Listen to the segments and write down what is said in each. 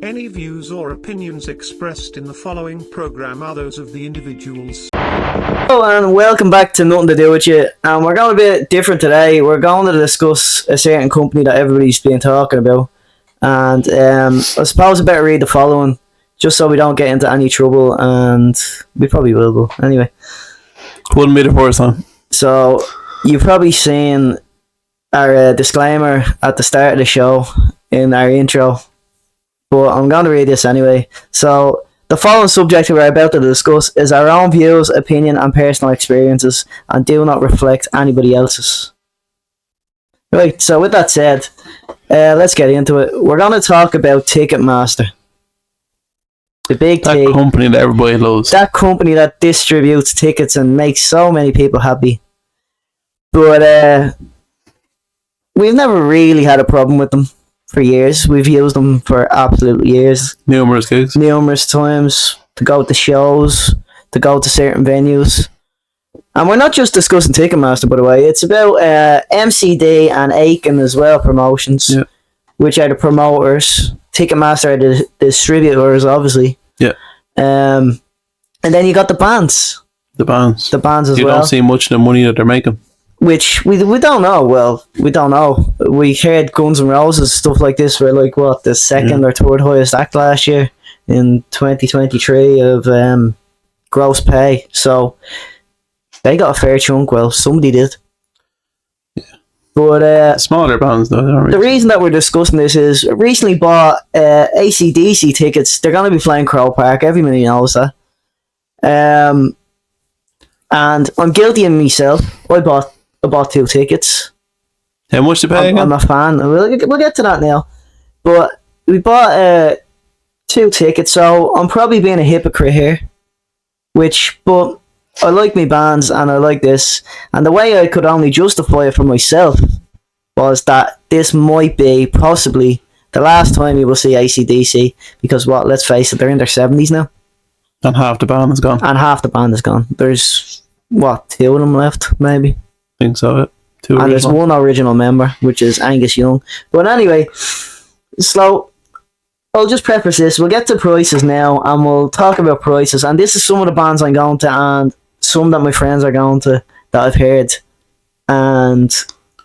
Any views or opinions expressed in the following program are those of the individuals. Hello and welcome back to Nothing to Do With You. And we're going to be a bit different today. We're going to discuss a certain company that everybody's been talking about. And I suppose I better read the following, just so we don't get into any trouble, and we probably will go. Anyway. Wouldn't be the first time. So, you've probably seen our disclaimer at the start of the show in our intro. But I'm going to read this anyway. So, the following subject we're about to discuss is our own views, opinion and personal experiences and do not reflect anybody else's. Right, so with that said, let's get into it. We're going to talk about Ticketmaster. The big That T. company that everybody loves. That company that distributes tickets and makes so many people happy. But we've never really had a problem with them for years. We've used them for absolute years. Numerous gigs. Numerous times to go to shows, to go to certain venues. And we're not just discussing Ticketmaster, by the way. It's about MCD and Aiken as well, promotions, yeah. Which are the promoters. Ticketmaster are the distributors, obviously. Yeah. And then you got the bands. The bands. The bands as well. You don't see much of the money that they're making. Which we don't know. Well, we don't know. We heard Guns N' Roses, stuff like this, were like, what, the second or third highest act last year in 2023 of gross pay. So they got a fair chunk. Well, somebody did. Yeah. But smaller bands, though. Don't the reason that we're discussing this is I recently bought AC/DC tickets. They're going to be playing Crow Park. Everybody knows that. And I'm guilty of myself. I bought 2 tickets. How much to pay again? I'm a fan. We'll get to that now. But we bought 2 tickets, so I'm probably being a hypocrite here. But I like my bands and I like this. And the way I could only justify it for myself was that this might be possibly the last time you will see AC/DC. Because let's face it, they're in their 70s now. And half the band is gone. There's, 2 of them left, maybe? I think so, yeah. 2 and original. there's one original member, which is Angus Young. But anyway, so I'll just preface this. We'll get to prices now, and we'll talk about prices. And this is some of the bands I'm going to, and some that my friends are going to, that I've heard. And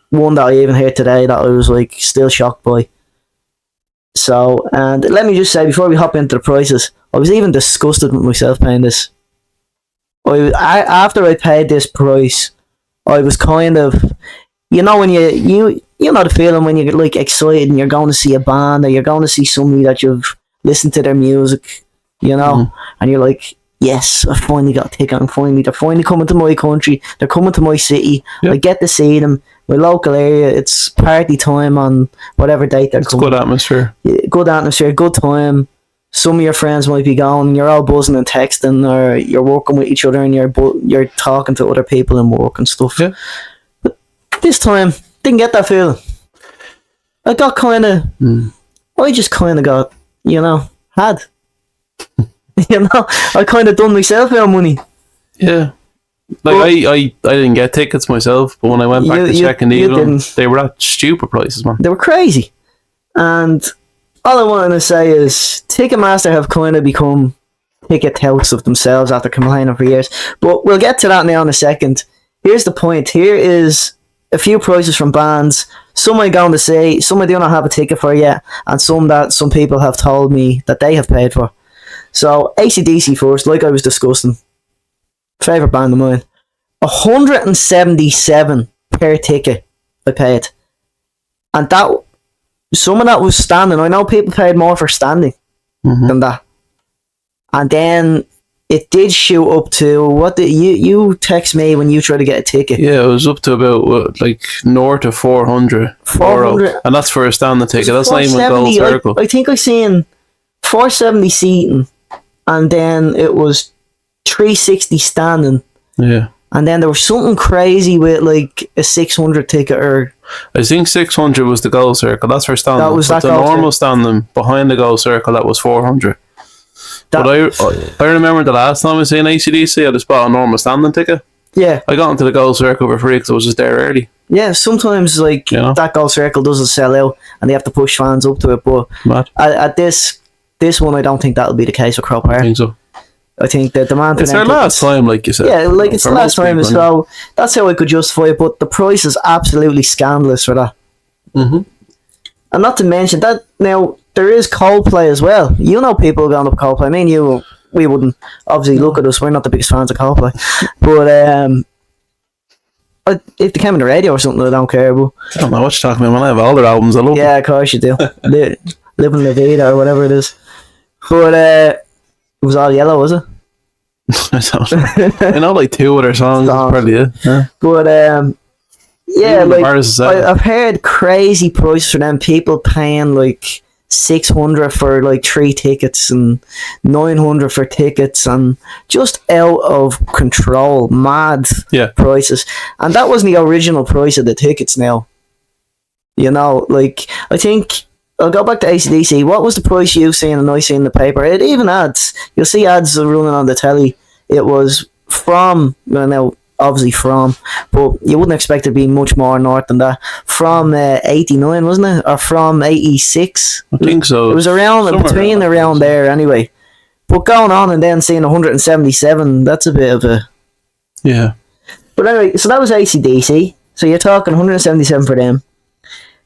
one that I even heard today that I was like still shocked by. So, and let me just say, before we hop into the prices, I was even disgusted with myself paying this. After I paid this price, I was kind of, when you know the feeling when you're like excited and you're going to see a band or you're going to see somebody that you've listened to their music, and you're like, yes, I finally got a ticket. They're finally coming to my country. They're coming to my city. Yep. I get to see them. My local area. It's party time on whatever date they're coming. Good atmosphere. Good atmosphere. Good time. Some of your friends might be going and you're all buzzing and texting, or you're working with each other and you're talking to other people in work and stuff. Yeah. But this time, didn't get that feeling. I got kind of... I just kind of got, had. I kind of done myself out of money. Yeah. I didn't get tickets myself, but when I went back to check and even they were at stupid prices, man. They were crazy. And all I wanted to say is Ticketmaster have kind of become ticket touts of themselves after complaining for years. But we'll get to that now in a second. Here's the point. Here is a few prices from bands. Some I'm going to say, some I do not have a ticket for yet, and some that some people have told me that they have paid for. So, AC/DC first, like I was discussing. Favourite band of mine. 177 per ticket I paid. And some of that was standing. I know people paid more for standing than that. And then it did shoot up to, you text me when you try to get a ticket. Yeah, it was up to about north of 400. 400. And that's for a standing ticket. That's not even Gold Circle. I think I seen 470 seating, and then it was 360 standing. Yeah. And then there was something crazy with like a 600 ticket, or I think 600 was the Gold Circle. That's for standing. That was but that the Gold normal standing behind the Gold Circle, that was 400. But I remember the last time I seen AC/DC, I just bought a normal standing ticket. Yeah. I got into the Gold Circle for free because I was just there early. Yeah, sometimes that Gold Circle doesn't sell out and they have to push fans up to it. But at this this one, I don't think that'll be the case with Croke I Park. think so. I think the demand for It's them their last time, like you said. Yeah, like it's For the last most time, people, so that's how I could justify it. But the price is absolutely scandalous for that. Mm-hmm. And not to mention that now there is Coldplay as well. You know, people going up Coldplay. I mean, we wouldn't obviously look at us. We're not the biggest fans of Coldplay, but if they came on the radio or something, I don't care. But I don't know what you're talking about. When I have all their albums, I love them. yeah, of course you do. Living La Vida or whatever it is. But it was All Yellow, was it? I know like 2 of their songs. That's probably it. Yeah. But yeah, Even like Mars is that. I've heard crazy prices for them. People paying like 600 for like 3 tickets and 900 for tickets, and just out of control, mad prices. And that wasn't the original price of the tickets. Now, you know, like I think I'll go back to AC/DC. What was the price you've seen and I seen in the paper? It even ads. You'll see ads running on the telly. It was from, well, now obviously from, but you wouldn't expect it to be much more north than that. From 89, wasn't it? Or from 86? I think so. It was around, between around there anyway. But going on and then seeing 177, that's a bit of a... Yeah. But anyway, so that was AC/DC. So you're talking 177 for them.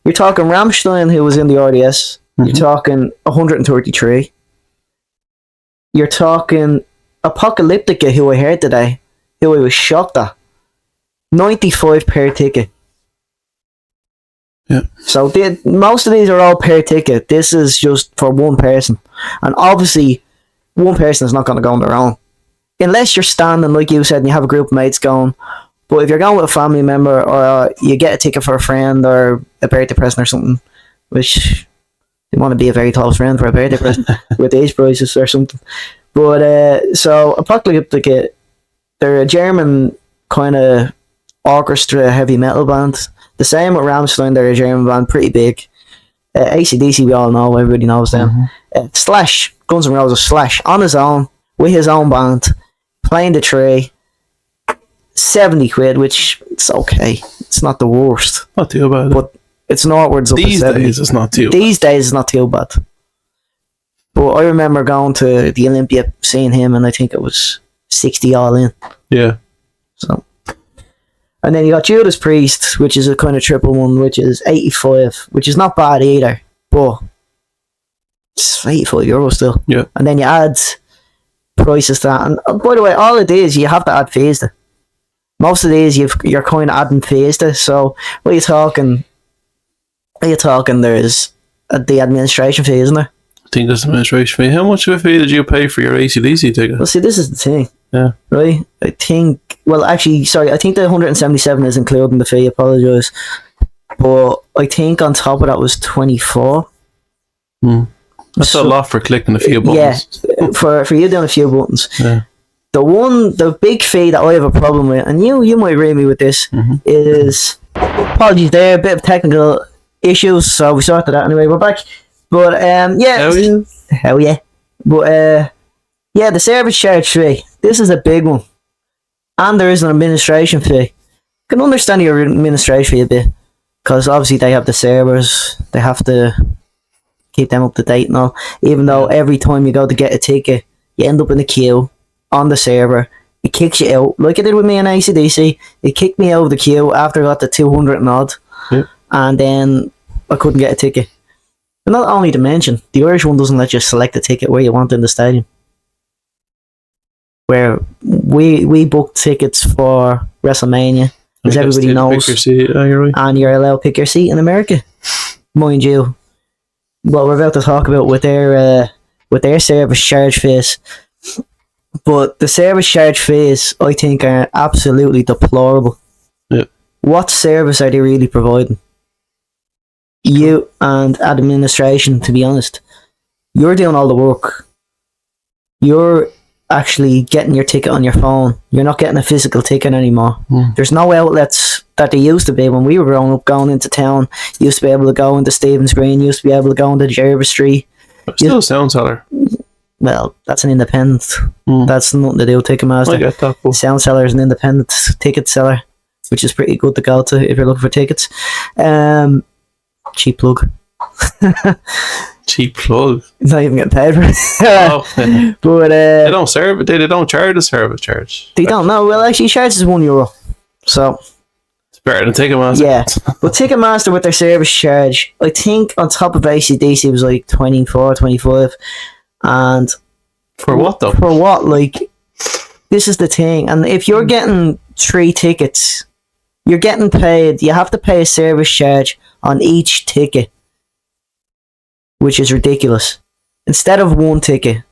You're talking Rammstein, who was in the RDS. You're talking 133. You're talking Apocalyptica, who I heard today, who I was shocked at. 95 per ticket. Yeah. So most of these are all per ticket. This is just for one person. And obviously, one person is not going to go on their own. Unless you're standing, like you said, and you have a group of mates going. But if you're going with a family member, or you get a ticket for a friend or a birthday present or something, which you want to be a very close friend for a birthday present with these prices or something. But so Apocalyptic, they're a German kind of orchestra heavy metal band. The same with Rammstein, they're a German band, pretty big. AC/DC, we all know, everybody knows them. Slash, Guns N' Roses, Slash, on his own, with his own band, playing the tree. 70 quid, which it's okay. It's not the worst. Not too bad. But it's northwards up These to 70. days, it's not too These days, it's not too bad. But I remember going to the Olympia, seeing him, and I think it was 60 all in. Yeah. So, and then you got Judas Priest, which is a kind of triple one, which is 85, which is not bad either. But it's €85 still. Yeah. And then you add prices to that. And by the way, all it is, you have to add fees to. Most of these you're kind of adding fees to. So what are you talking? There's the administration fee, isn't there? I think there's administration fee. How much of a fee did you pay for your AC/DC ticket? Well, see, this is the thing. Yeah. Right? I think the 177 is including the fee, apologise. But I think on top of that was 24. That's a lot for clicking a few buttons. Yeah, for you doing a few buttons. Yeah. The big fee that I have a problem with, and you might agree me with this, is, apologies there, a bit of technical issues, so we sorted that anyway, we're back. But hell yeah. But the service charge fee, this is a big one. And there is an administration fee. I can understand your administration fee a bit, because obviously they have the servers, they have to keep them up to date and all, even though every time you go to get a ticket, you end up in a queue on the server. It kicks you out, like it did with me in AC/DC. It kicked me out of the queue after I got to 200 and odd, and then I couldn't get a ticket. And not only to mention, the Irish one doesn't let you select a ticket where you want in the stadium. Where we booked tickets for WrestleMania, as everybody knows, and you're allowed to pick your seat in America. Mind you, what we're about to talk about with their service charge fees. But the service charge fees, I think, are absolutely deplorable. Yeah. What service are they really providing? You and administration, to be honest. You're doing all the work. You're actually getting your ticket on your phone. You're not getting a physical ticket anymore. There's no outlets that there used to be when we were growing up, going into town. You used to be able to go into Stephen's Green, you used to be able to go into Jervis Street. Still a sound seller. Well, that's an independent. That's nothing to do with Ticketmaster. I get that. Sound seller is an independent ticket seller, which is pretty good to go to if you're looking for tickets. Cheap plug. Cheap plug. Not even getting paid for it. Oh, But they don't serve it. They don't charge a service charge. they don't know. Well, actually, charges €1. So It's better than Ticketmaster. yeah, but Ticketmaster with their service charge, I think on top of AC/DC was like 24, 25, and For what though? for what? Like, this is the thing, and if you're getting 3 tickets, you're getting paid. You have to pay a service charge on each ticket, which is ridiculous. Instead of 1 ticket,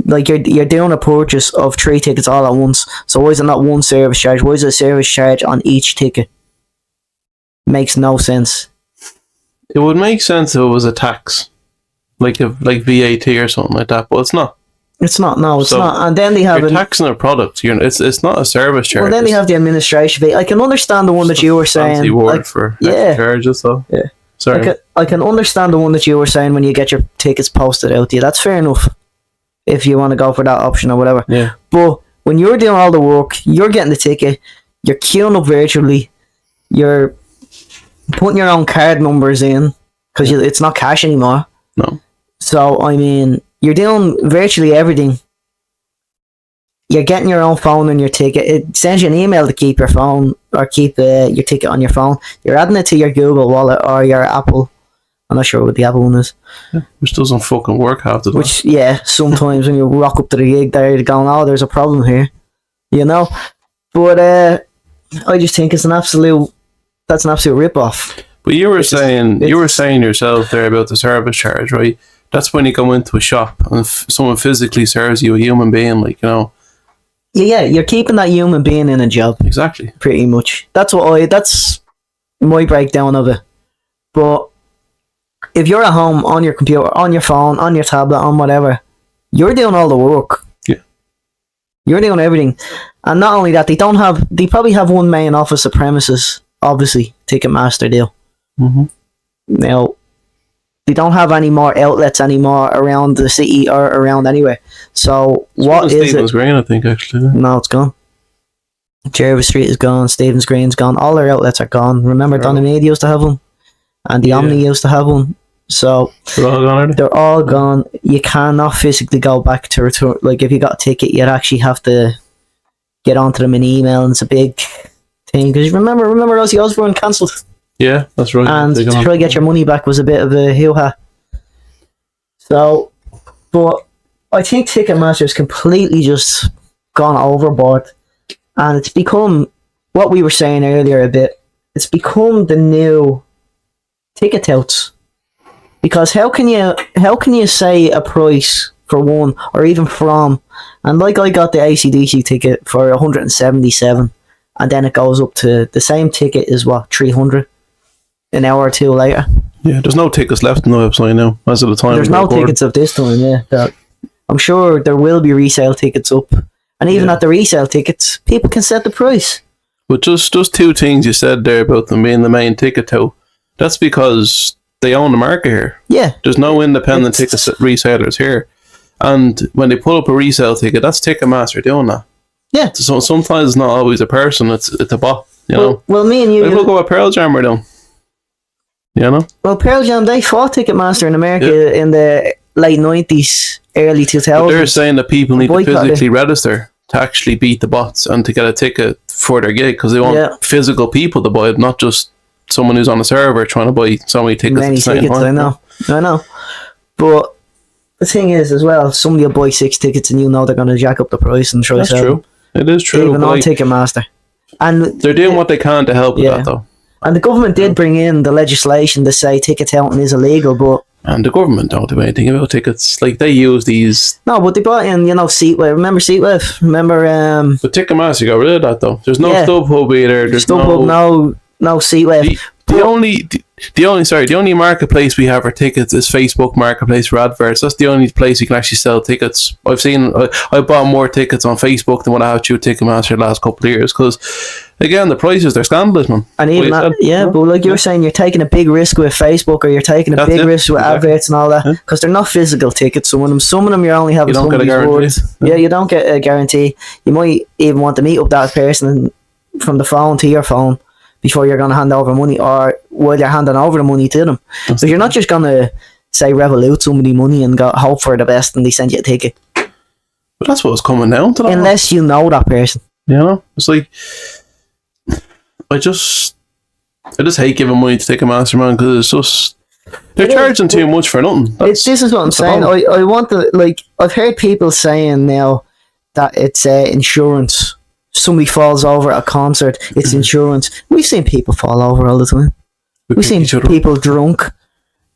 like you're doing a purchase of 3 tickets all at once. So why is it not 1 service charge? Why is it a service charge on each ticket? Makes no sense. It would make sense if it was a tax, like VAT or something like that, but it's not. It's not. No, it's So, not. And then they have You're taxing a product. It's not a service charge. well, then they have the administration fee. I can understand the one that you were Fancy saying. word Like, for yeah. charges though. Yeah. Sorry. I can understand the one that you were saying when you get your tickets posted out to you. That's fair enough. If you want to go for that option or whatever. Yeah. But when you're doing all the work, you're getting the ticket, you're queuing up virtually, you're putting your own card numbers in because it's not cash anymore. No. So, I mean, you're doing virtually everything. You're getting your own phone and your ticket. It sends you an email to keep your phone or keep your ticket on your phone. You're adding it to your Google Wallet or your Apple. I'm not sure what the Apple one is. Which doesn't fucking work half the time. Which, yeah, sometimes when you rock up to the gig, they're going, oh, there's a problem here. You know? But I just think that's an absolute rip-off. But you were saying yourself there about the service charge, right? That's when you go into a shop and someone physically serves you, a human being, like, you know. Yeah, you're keeping that human being in a job. Exactly. Pretty much. That's my breakdown of it. But if you're at home on your computer, on your phone, on your tablet, on whatever, you're doing all the work. Yeah. You're doing everything. And not only that, they probably have one main office of premises, obviously, Ticketmaster do. Mm-hmm. Now, they don't have any more outlets anymore around the city or around anywhere. So what is Stephen's it? Green, I think, actually. No, it's gone. Jervis Street is gone. Stephen's Green's gone. All their outlets are gone. Remember, Donamead used to have them, and the Omni used to have them. So they're all gone already? They're all gone. You cannot physically go back to return. Like, if you got a ticket, you'd actually have to get onto them in email, and it's a big thing. Because remember Ozzy Osbourne cancelled. Yeah, that's right. And to try to get your money back was a bit of a hoo-ha. So, but I think Ticketmaster's completely just gone overboard. And it's become, what we were saying earlier a bit, it's become the new ticket touts. Because how can you say a price for one, or even from, and like I got the AC/DC ticket for 177, and then it goes up to, the same ticket is what, 300 an hour or two later. Yeah, there's no tickets left on the website now as of the time. There's no tickets of this time, yeah. I'm sure there will be resale tickets up, and even at the resale tickets, people can set the price. But just 2 things you said there about them being the main ticket tout. That's because they own the market here. Yeah. There's no independent ticket resellers here. And when they pull up a resale ticket, that's Ticketmaster doing that. Yeah. So sometimes it's not always a person, it's a bot, you know. Well, me and you... Like, look at what Pearl Jam were doing. You know? Well, Pearl Jam, they fought Ticketmaster in America in the late 90s, early 2000s. But they're saying that people need to physically register to actually beat the bots and to get a ticket for their gig, because they want physical people to buy it, not just someone who's on a server trying to buy so many tickets at the same time. I know. But the thing is, as well, somebody will buy 6 tickets and you know they're going to jack up the price and try to sell them. It is true. Even on Ticketmaster. And they're doing what they can to help with that, though. And the government did bring in the legislation to say ticket touting is illegal, but... And the government don't do anything about tickets. Like, they use these... No, but they brought in, Seatwave. Remember Seatwave? Remember... But Ticketmaster got rid of that, though. There's no StubHub either. There's StubHub, no Seatwave. The only marketplace we have for tickets is Facebook Marketplace for adverts. That's the only place you can actually sell tickets. I bought more tickets on Facebook than what I have through Ticketmaster the last couple of years, because again, the prices, they're scandalous, man. And even but like you were saying, you're taking a big risk with Facebook, or you're taking a big risk with adverts and all that, because they're not physical tickets. Some of them you're only having somebody's words. Yeah, you don't get a guarantee. You might even want to meet up that person from the phone to your phone, before you're going to hand over money, or while you're handing over the money to them. So you're not just going to say Revolut somebody money and go hope for the best and they send you a ticket. But that's what it's coming down to. Unless you know that person. You know? It's like, I just hate giving money to Ticketmaster, man, because it's just, they're charging too much for nothing. This is what I'm saying. I want to, like, I've heard people saying now that it's insurance. Somebody falls over at a concert, it's insurance. We've seen people fall over all the time. We've seen people drunk.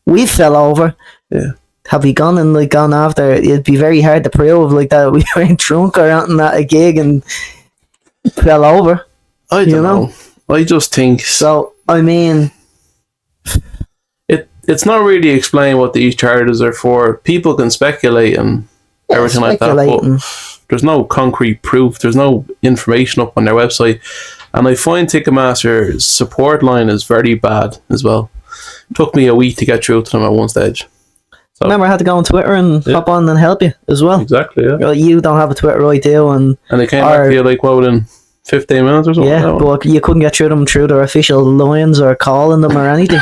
We fell over. Yeah. Have we gone and like gone after? It'd be very hard to prove like that we weren't drunk or anything at a gig and fell over. I don't know. I just think so. I mean, it's not really explaining what these charges are for. People can speculate and everything like that, but there's no concrete proof. There's no information up on their website, and I find Ticketmaster's support line is very bad as well. It took me a week to get through to them at one stage. So, remember, I had to go on Twitter and hop on and help you as well. Exactly, yeah. You don't have a Twitter, I do, and they came back to you like within 15 minutes or something. Yeah, but you couldn't get through them through their official lines or calling them or anything.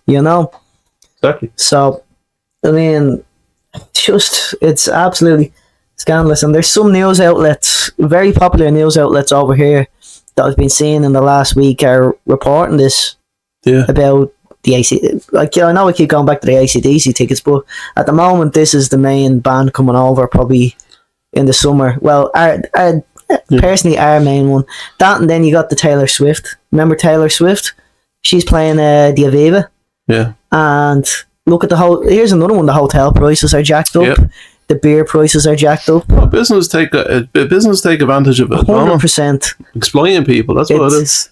You know. Exactly. So, I mean, it's absolutely scandalous. And there's some news outlets, very popular news outlets over here that I've been seeing in the last week are reporting this about the AC. Like, I know I keep going back to the AC/DC tickets, but at the moment, this is the main band coming over probably in the summer. Well, personally, our main one. That, and then you got the Taylor Swift. Remember Taylor Swift? She's playing the Aviva. Yeah. And look at here's another one. The hotel prices are jacked up. Yep. The beer prices are jacked up. Well, business take advantage of it. 100%. Exploiting people. That's what it is.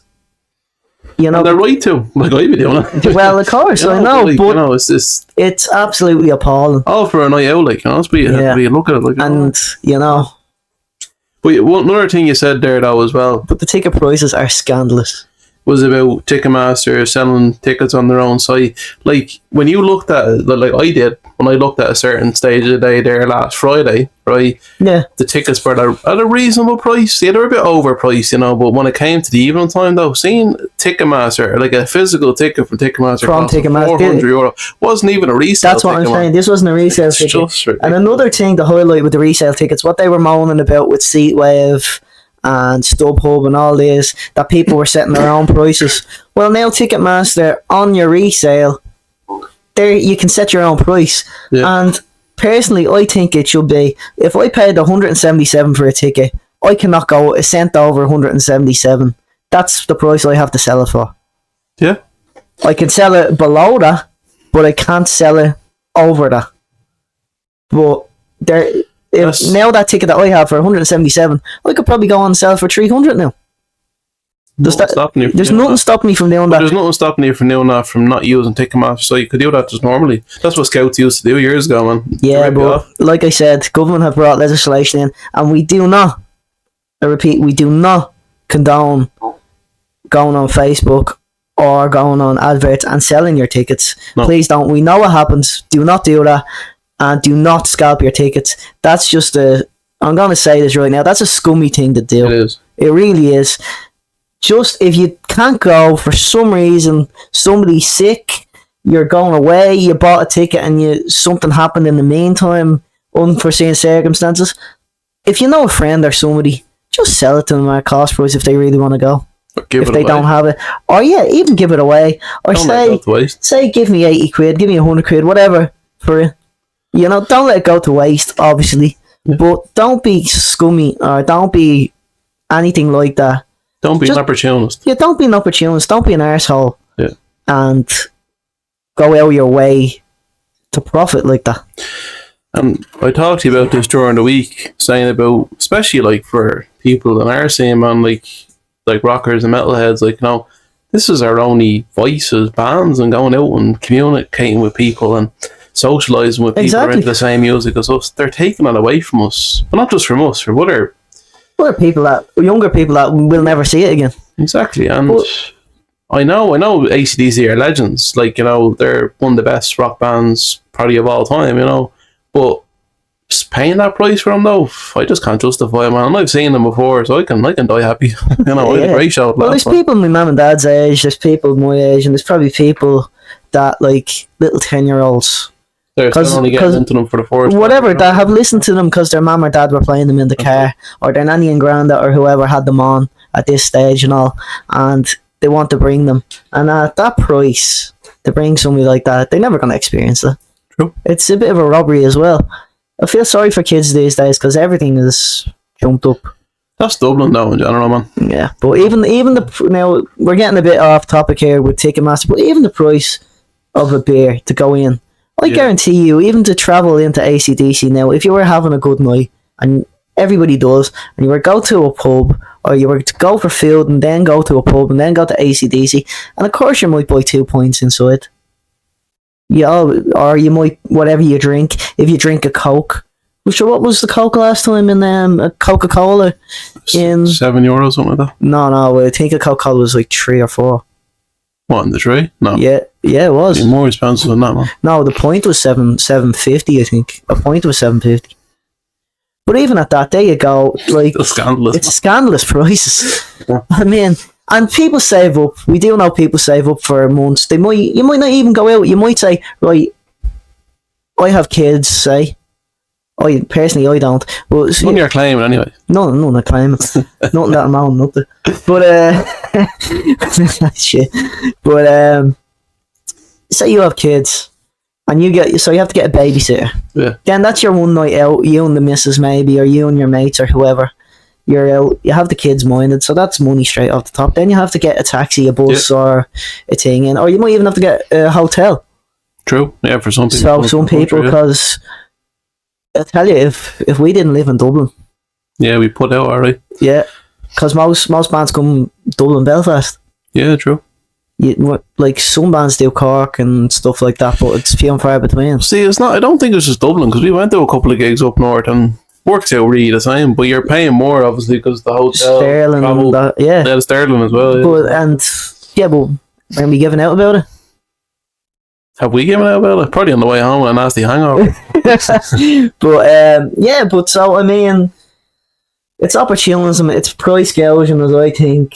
You know, and they're right to. Like, I'd be doing it. Well, of course, I know, like, but you know, it's absolutely appalling. All for a night out, like, you know, you look at it, like, and you know. But another thing you said there, though, as well. But the ticket prices are scandalous. Was about Ticketmaster selling tickets on their own site. Like, when you looked at it, like I did, when I looked at a certain stage of the day there last Friday, right? Yeah. The tickets were at a reasonable price. Yeah, they were a bit overpriced, you know, but when it came to the evening time, though, seeing Ticketmaster, like a physical ticket from Ticketmaster, €400, wasn't even a resale. That's what I'm saying. This wasn't a resale ticket. And another thing to highlight with the resale tickets, what they were moaning about with Seatwave and StubHub and all this, that people were setting their own prices. Well, now Ticketmaster, on your resale, there you can set your own price. Yeah. And personally, I think it should be, if I paid $177 for a ticket, I cannot go a cent over $177. That's the price I have to sell it for. Yeah. I can sell it below that, but I can't sell it over that. But now that ticket that I have for $177, I could probably go on and sell it for $300 now. There's nothing stopping me from doing that. There's nothing stopping you from doing that, from not using Ticketmaster, so you could do that just normally. That's what Scouts used to do years ago, man. Yeah, but like I said, government have brought legislation in, and we do not, I repeat, we do not condone going on Facebook or going on adverts and selling your tickets. No. Please don't. We know what happens. Do not do that, and do not scalp your tickets. That's just I'm going to say this right now, that's a scummy thing to do. It is. It really is. Just if you can't go for some reason, somebody's sick, you're going away, you bought a ticket and something happened in the meantime, unforeseen circumstances, if you know a friend or somebody, just sell it to them at cost price if they really want to go. If they don't have it. Or even give it away. Or say give me 80 quid, give me 100 quid, whatever for it. You know, don't let it go to waste, obviously. Yeah. But don't be scummy or don't be anything like that. Don't be an opportunist. Yeah, don't be an opportunist. Don't be an arsehole. Yeah. And go out of your way to profit like that. And I talked to you about this during the week, saying about, especially like for people in our scene, man, like rockers and metalheads, like, you know, this is our only voice as bands, and going out and communicating with people and socialising with people who are into the same music as us. They're taking it away from us. But not just from us, from other people younger people that will never see it again. Exactly. And I know AC/DC are legends. Like, you know, they're one of the best rock bands probably of all time, you know. But paying that price for them though, I just can't justify it, man. And I've seen them before, so I can die happy. You know, I had a great show. Well, there's people my mum and dad's age, there's people my age, and there's probably people that like little 10-year-olds. They're still only getting into them for the first whatever, time, that have listened to them because their mum or dad were playing them in the car, or their nanny and granda or whoever had them on at this stage and all, and they want to bring them. And at that price, to bring somebody like that, they're never going to experience it. True. It's a bit of a robbery as well. I feel sorry for kids these days because everything is jumped up. That's Dublin though in general, man. Yeah, but even the now we're getting a bit off topic here with Ticketmaster, but even the price of a beer to go in, I guarantee you, even to travel into ACDC now, if you were having a good night, and everybody does, and you were to go to a pub, or you were to go for food and then go to a pub and then go to ACDC, and of course you might buy 2 pints inside. Yeah, or you might, whatever you drink, if you drink a Coke. Sure, what was the Coke last time in a Coca-Cola? In €7, something like that. No, I think a Coca-Cola was like 3 or 4. What, in the tray? No. Yeah, it was. It's more expensive than that, man. No, the point was $7.50, I think. A pint was $7.50. But even at that, there you go. Like, it's scandalous. It's scandalous prices. Yeah. I mean, and people save up. We do know people save up for months. You might not even go out. You might say, right, I have kids, say. I don't. But None you're claiming anyway. No, I'm claiming. Nothing that I'm on, nothing. But shit. But say you have kids, and you have to get a babysitter. Yeah. Then that's your one night out. You and the missus maybe, or you and your mates or whoever. You're out. You have the kids minded, so that's money straight off the top. Then you have to get a taxi, a bus, or a thing in, or you might even have to get a hotel. True. Yeah, for some people. So some people, because. I tell you, if we didn't live in Dublin, we put out alright. Yeah, because most bands come Dublin, Belfast. Yeah, true. Like some bands do Cork and stuff like that, but it's few and far between. See, it's not. I don't think it's just Dublin, because we went to a couple of gigs up north and works out really the same. But you're paying more obviously because the hotel, Sterling, travel, the Sterling as well. Yeah. But are we giving out about it? Have we given out about it? Probably on the way home with a nasty hangover. But so I mean, it's opportunism, it's price gouging, as I think.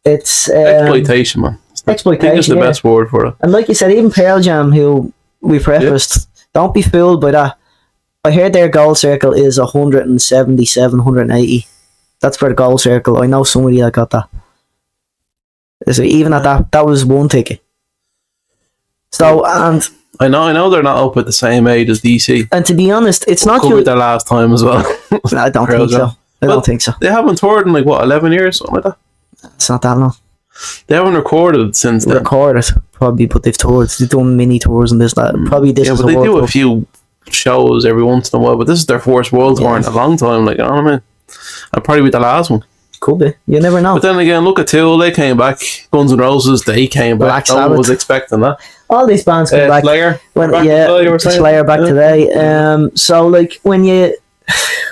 It's exploitation, man. Exploitation. I think it's the best word for it. And like you said, even Pearl Jam, who we prefaced, don't be fooled by that. I heard their goal circle is 177, 180. That's for the goal circle. I know somebody that got that. So even at that was one ticket. So, and I know they're not up at the same age as DC. And to be honest, it's not covered their last time as well. I don't think so. They haven't toured in 11 years, something like that. It's not that long. They haven't recorded since then. Recorded, probably, but they've toured. They've done mini tours and this, that. Probably this. Yeah, but they do a few shows every once in a while. But this is their first world tour in a long time. You know what I mean? And probably with the last one. Could be. You never know. But then again, look at Tool. They came back. Guns N' Roses. They came back. No one was expecting that. All these bands come back. Slayer. Slayer back today. So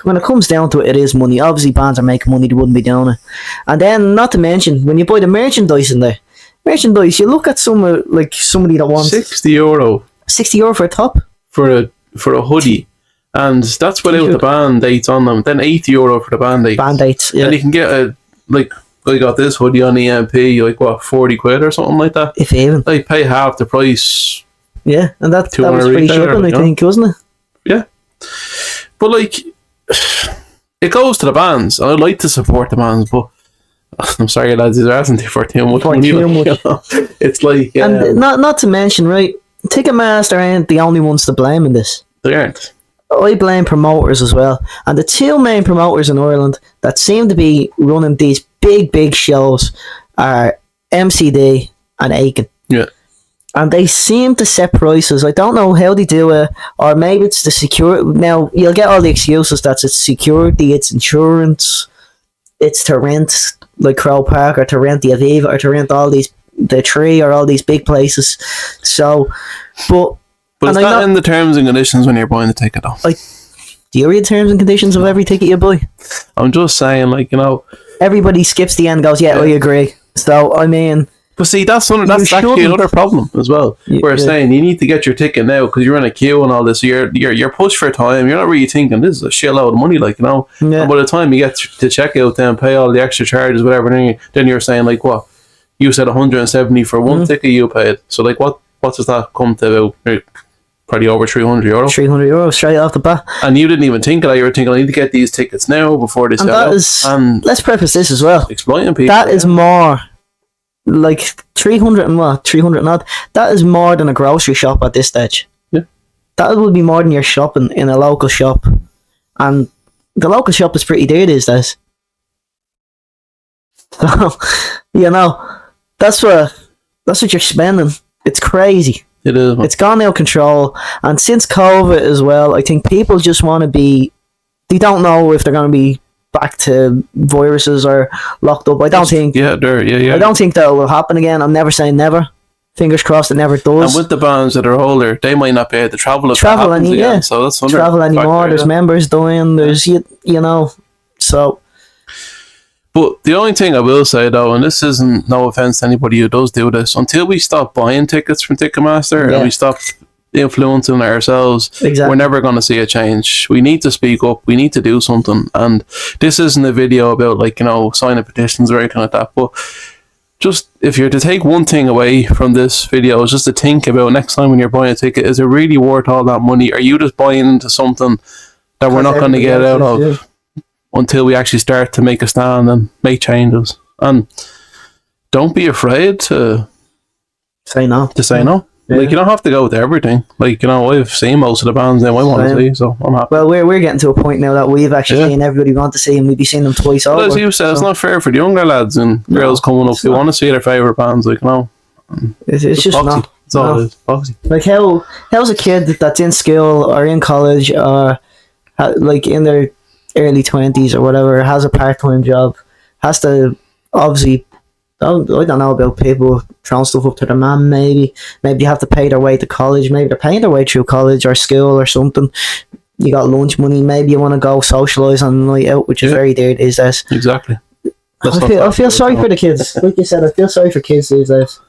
when it comes down to it, it is money. Obviously, bands are making money. They wouldn't be doing it. And then, not to mention, when you buy the merchandise in there, you look at somebody that wants €60. €60 for a top for a hoodie. And that's without the band dates on them. Then €80 for the band dates. Band dates, yeah. And you can get I got this hoodie on EMP, £40 or something like that. If even. They pay half the price. Yeah, and that was free shipping, I think, wasn't it? Yeah. But it goes to the bands. I like to support the bands, but I'm sorry lads, these are asking for too much money. It's and not to mention, right, Ticketmaster ain't the only ones to blame in this. They aren't. I blame promoters as well. And the two main promoters in Ireland that seem to be running these big shows are MCD and Aiken. Yeah. And they seem to set prices. I don't know how they do it, or maybe it's the security. Now, you'll get all the excuses that it's security, it's insurance, it's to rent Crow Park, or to rent the Aviva, or to rent the Tree, or all these big places. So, but it's not in the terms and conditions when you're buying the ticket, though. Do you read the terms and conditions of every ticket you buy? I'm just saying, everybody skips the end and goes, I agree. So, I mean... But see, that's actually another problem as well. We're saying you need to get your ticket now because you're in a queue and all this. You're pushed for time. You're not really thinking this is a shitload of money, like, you know. Yeah. And by the time you get to checkout, then pay all the extra charges, whatever. Then you're saying like, what? You said 170 for one ticket you paid. So like, what does that come to about? Probably over €300. €300 straight off the bat. And you didn't even think of that. You were thinking, I need to get these tickets now before they sell out. And let's preface this as well. Exploiting people. That is more, like 300 and what? 300 and odd. That is more than a grocery shop at this stage. Yeah. That would be more than you're shopping in a local shop. And the local shop is pretty dear these days. So, you know, that's what you're spending. It's crazy. It is. It's gone out of control, and since COVID as well, I think people just want to be. They don't know if they're going to be back to viruses or locked up. I don't think. Yeah, yeah. I don't think that will happen again. I'm never saying never. Fingers crossed, it never does. And with the bands that are older, they might not be able to travel. Again, so that's travel anymore. There's members dying. There's you know, so. But the only thing I will say though, and this isn't no offense to anybody who does do this, until we stop buying tickets from Ticketmaster and we stop influencing ourselves, we're never going to see a change. We need to speak up. We need to do something. And this isn't a video about like, you know, signing petitions or anything like that. But just if you're to take one thing away from this video, is just to think about next time when you're buying a ticket, is it really worth all that money? Are you just buying into something that we're not going to get out of? Yeah. Until we actually start to make a stand and make changes. And don't be afraid to say no. Yeah. Like, you don't have to go with everything. Like, you know, I've seen most of the bands that I want to see, so I'm happy. Well, we're getting to a point now that we've actually seen everybody we want to see, and we've been seeing them twice over. As you said, it's not fair for the younger lads and girls coming up who want to see their favourite bands, like, you know. It's just boxy. not. That's all it is. Boxy. Like, how's a kid that's in school or in college or like in their early 20s or whatever, has a part-time job, has to obviously, I don't know about people throwing stuff up to their mum, maybe they have to pay their way to college, maybe they're paying their way through college or school or something. You got lunch money, maybe you want to go socialise on a night out, which is very dear these days. Exactly. I feel sorry for the kids. Like you said, I feel sorry for kids these days.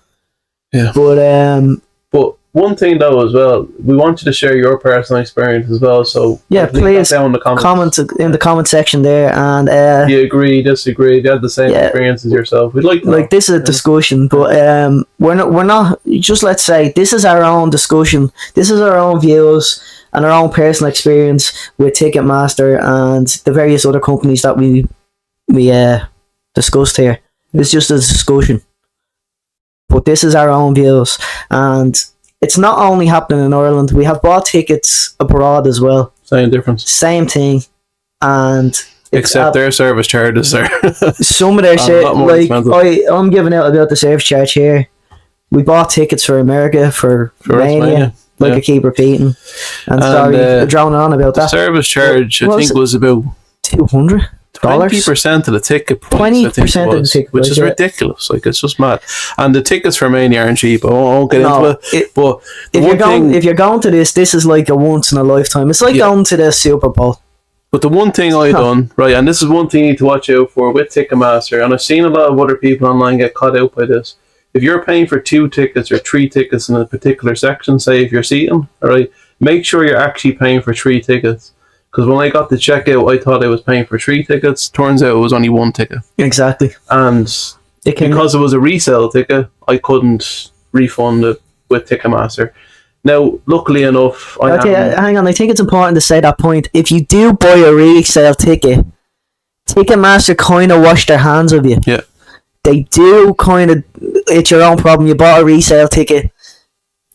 Yeah. But one thing though as well, we want you to share your personal experience as well. So yeah, please down in the comment in the comment section there, and do you agree, disagree? Do you have the same experience as yourself? We'd like to know. This is a discussion, but we're not. Just let's say this is our own discussion. This is our own views and our own personal experience with Ticketmaster and the various other companies that we discussed here. It's just a discussion, but this is our own views, and it's not only happening in Ireland. We have bought tickets abroad as well. Same difference. Same thing. And except their service charges are some of their I'm giving out about the service charge here. We bought tickets for America, for Romania. I keep repeating. And sorry, droning on about that. The service charge, I think, was about $200. 20% of the ticket price, 20% of the ticket which is ridiculous. Like, it's just mad. And the tickets for Romania aren't cheap. I won't get into it. But if you're going to this is like a once in a lifetime. It's like going to the Super Bowl. But the one thing I done, right, and this is one thing you need to watch out for with Ticketmaster, and I've seen a lot of other people online get caught out by this. If you're paying for 2 tickets or 3 tickets in a particular section, say if you're seating, all right, make sure you're actually paying for 3 tickets. Because when I got the checkout, I thought I was paying for 3 tickets. Turns out it was only 1 ticket. Exactly. And because it was a resale ticket, I couldn't refund it with Ticketmaster. Now, luckily enough, hang on. I think it's important to say that point. If you do buy a resale ticket, Ticketmaster kind of wash their hands of you. Yeah. They do kind of. It's your own problem. You bought a resale ticket.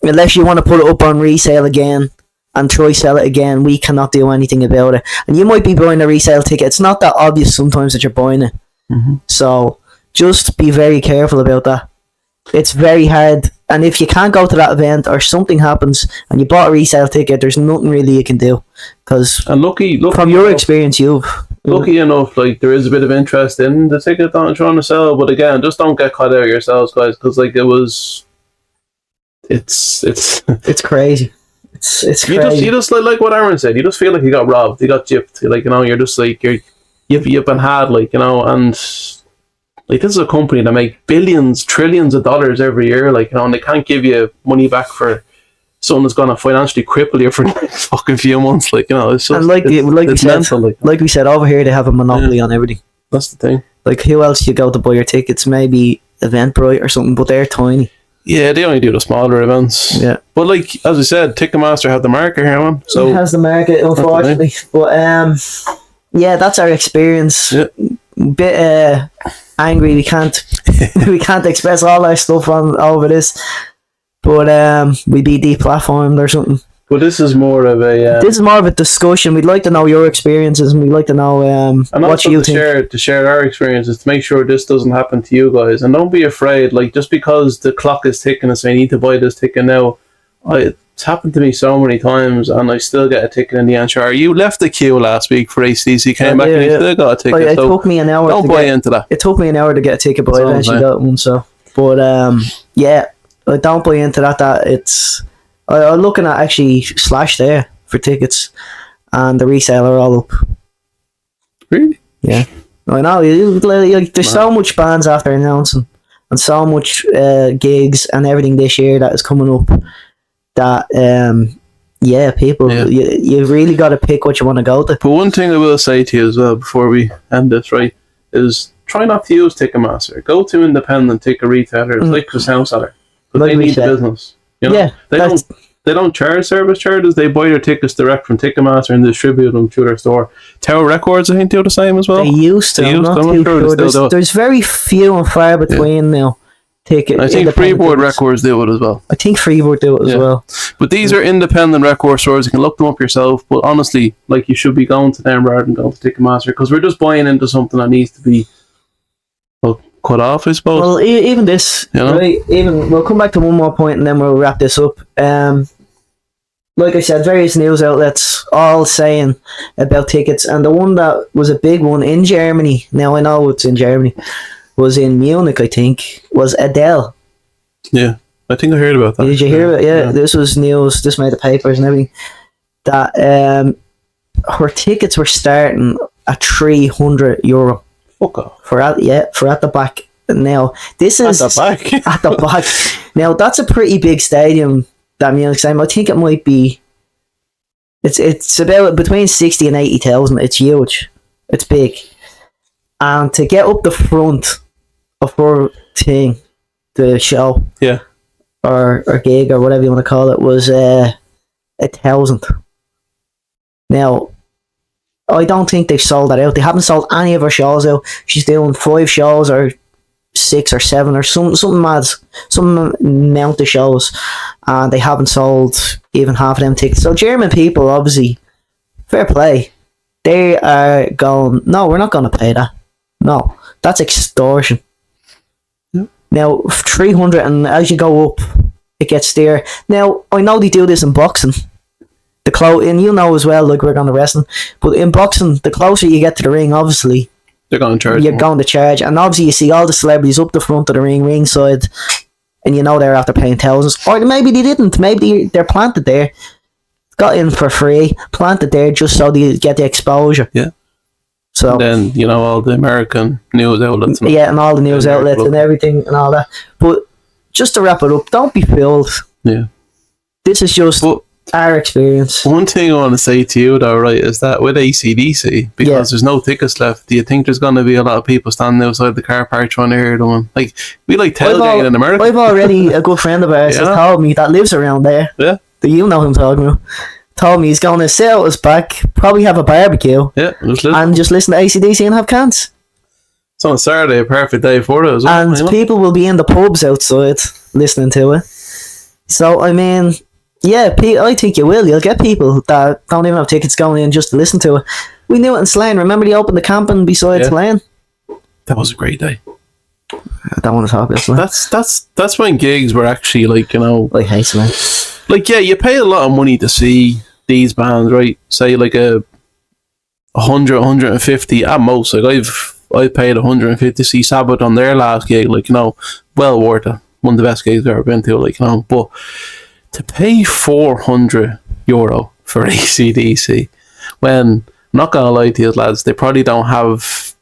Unless you want to put it up on resale again and try sell it again, we cannot do anything about it. And you might be buying a resale ticket. It's not that obvious sometimes that you're buying it. Mm-hmm. So just be very careful about that. It's very hard. And if you can't go to that event or something happens and you bought a resale ticket, there's nothing really you can do. Because lucky from your experience, lucky enough, like, there is a bit of interest in the ticket that I'm trying to sell. But again, just don't get caught out yourselves, guys, because like it's crazy. It's crazy. You just like what Aaron said. You just feel like you got robbed. You got gypped. Like, you know, you're just like you've been had, like, you know, and like, this is a company that make billions, trillions of dollars every year, like, and they can't give you money back for something that's going to financially cripple you for the next fucking few months, like, it's just, and it's mental, like we said, over here they have a monopoly on everything. That's the thing. Like, who else you go to buy your tickets? Maybe Eventbrite or something, but they're tiny. Yeah, they only do the smaller events. Yeah, but like as I said, Ticketmaster have the market here, man. So it has the market, unfortunately. But yeah, that's our experience. Yeah. Bit angry we can't express all our stuff on over this, but we be deplatformed or something. But this is more of a this is more of a discussion. We'd like to know your experiences, and we'd like to know what you think. To share our experiences, to make sure this doesn't happen to you guys, and don't be afraid. Like, just because the clock is ticking and say I need to buy this ticket now, it's happened to me so many times, and I still get a ticket in the end. Sure, you left the queue last week for ACDC, came back and you still got a ticket. It took me an hour. Don't buy into that. It took me an hour to get a ticket, but I eventually got one. So, but yeah, I don't buy into that. That it's. I'm looking at actually Slash there for tickets, and the resale are all up. Really? Yeah, I know. There's so much bands after announcing, and so much gigs and everything this year that is coming up. That people, you really got to pick what you want to go to. But one thing I will say to you as well before we end this, right, is try not to use Ticketmaster. Go to independent ticket retailers like the Sound Seller, because they need the business. You know? Yeah, they don't charge service charges. They buy their tickets direct from Ticketmaster and distribute them through their store. Tower Records, I think, do the same as well. They used to. I'm not too sure. There's very few and far between now. I think Freeboard Records do it as well. I think Freeboard do it as well. But these are independent record stores. You can look them up yourself. But honestly, like, you should be going to them rather than going to Ticketmaster, because we're just buying into something that needs to be cut off, I suppose. Well, even this, right? Even we'll come back to one more point and then we'll wrap this up. Like I said, various news outlets all saying about tickets, and the one that was a big one in Germany. Now I know it's in Germany. Was in Munich, I think. Was Adele. Yeah, I think I heard about that. Did you hear it? Yeah, this was news. This made the papers and everything. That her tickets were starting at €300. Fuck off. For at the back. Now this is at the back. At the back. Now that's a pretty big stadium. That Munich Stadium. I think it might be. It's about between 60 and 80,000. It's huge. It's big. And to get up the front of her thing, the show, or gig or whatever you want to call it, was 1,000. Now, I don't think they've sold that out. They haven't sold any of her shows out. She's doing 5 shows or 6 or 7 or something mad, some amount of shows, and they haven't sold even half of them tickets. So German people, obviously, fair play, they are going, no, we're not going to pay that. No, that's extortion. Now 300, and as you go up, it gets there. Now I know they do this in boxing. And you know as well, like we're going to wrestling, but in boxing, the closer you get to the ring, obviously, they're going to charge. You're going to charge, and obviously you see all the celebrities up the front of the ringside, and you know they're after paying thousands. Or maybe they didn't. Maybe they're planted there, got in for free, planted there just so they get the exposure. Yeah. So and then, you know, all the American news outlets. And all the news outlets and everything and all that. But just to wrap it up, don't be fooled. Yeah. This is just our experience. One thing I want to say to you, though, right, is that with ACDC, because there's no tickets left, do you think there's going to be a lot of people standing outside the car park trying to hear them? Like, we like tailgating in America. I've already, a good friend of ours has told me that lives around there. Yeah. Do you know who I'm talking about? Told me he's going to sit out his back, probably have a barbecue, and just listen to ACDC and have cans. It's on a Saturday, a perfect day for it as well. And people will be in the pubs outside listening to it. So, I mean, yeah, I think you will. You'll get people that don't even have tickets going in just to listen to it. We knew it in Slane. Remember they opened the camping beside Slane? That was a great day. I don't want to talk about Slane. That's when gigs were actually, like, you know... I hate Slane. Like, yeah, you pay a lot of money to see these bands, right? Say, like, 100, 150 at most. Like, I paid 150 to see Sabbath on their last gig, like, you know, well worth it. One of the best gigs I've ever been to, like, you know. But to pay €400 for ACDC, when, I'm not going to lie to you lads, they probably don't have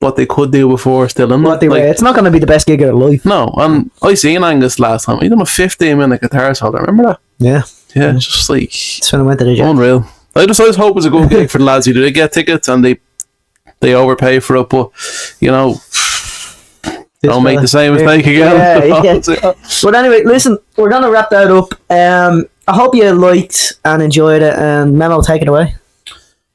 what they could do before still in What they were. like, It's not going to be the best gig of their life. no, and I seen Angus last time. He done a 15-minute guitar solo. Remember that? Yeah. Yeah, it's just like That's when I went to the gym. unreal. I just hope it's a good gig for the lads who do. They get tickets and they overpay for it, but you know, don't make the same mistake again. Yeah. But anyway, listen, we're going to wrap that up. I hope you liked and enjoyed it, and Memo, take it away.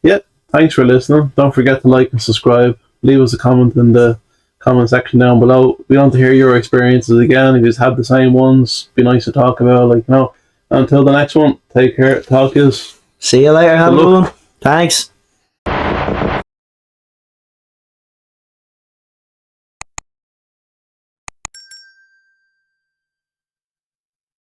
Yeah, thanks for listening. Don't forget to like and subscribe. Leave us a comment in the comment section down below. We want to hear your experiences again. If you've had the same ones, be nice to talk about. Like, you know, until the next one, take care. Talk to us. See you later. Have a Good good luck. one. Thanks.